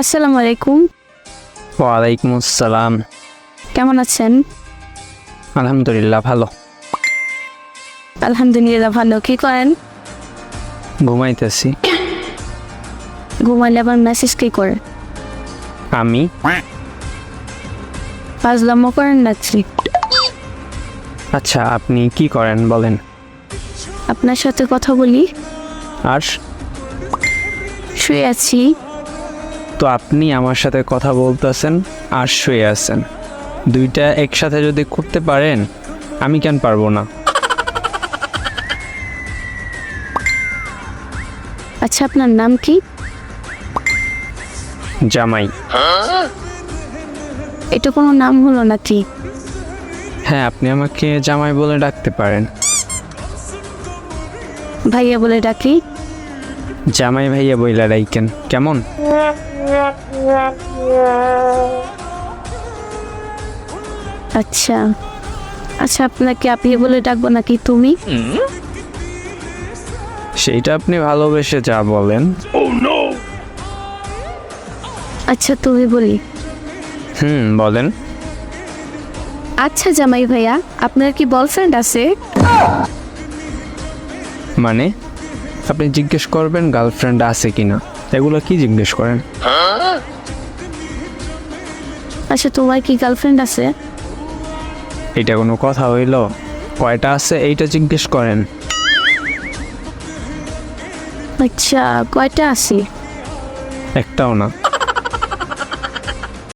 আসসালামু আলাইকুম। ওয়ালাইকুম আসসালাম। কেমন আছেন? আলহামদুলিল্লাহ ভালো। আলহামদুলিল্লাহ ভালো। কি করেন? ঘুমাইতেছি। ঘুমাইলে আবার মেসেজ কি করে? আমি ফাজলামো করেন নাকি? আচ্ছা, আপনি কি করেন বলেন? আপনার সাথে কথা বলি। আর শুয়ে আছি। তো আপনি আমার সাথে কথা বলতেছেন আর শুয়ে আছেন, দুইটা একসাথে যদি করতে পারেন আমি কেন পারবো না? আচ্ছা, আপনার নাম কি? জামাই। এটা কোনো নাম হলো নাকি? হ্যাঁ, আপনি আমাকে জামাই বলে ডাকতে পারেন। ভাইয়া বলে ডাকি? জামাই ভাইয়া বইলা ডাইকেন কেমন? আচ্ছা আচ্ছা, আপনাকে আপনি বলে ডাকবো নাকি তুমি? সেইটা আপনি ভালোবেসে যা বলেন। আচ্ছা, তুমি বলি। বলেন। আচ্ছা জামাই ভাইয়া, আপনার কি বয়ফ্রেন্ড আছে? মানে আপনি জিজ্ঞেস করবেন গার্লফ্রেন্ড আছে কিনা, এগুলো কি জিজ্ঞেস করেন? আচ্ছা, তোমার কি গার্লফ্রেন্ড আছে? এটা কোনো কথা হইল? কয়টা আছে এইটা জিজ্ঞেস করেন। আচ্ছা, কয়টা আছে? একটাও না।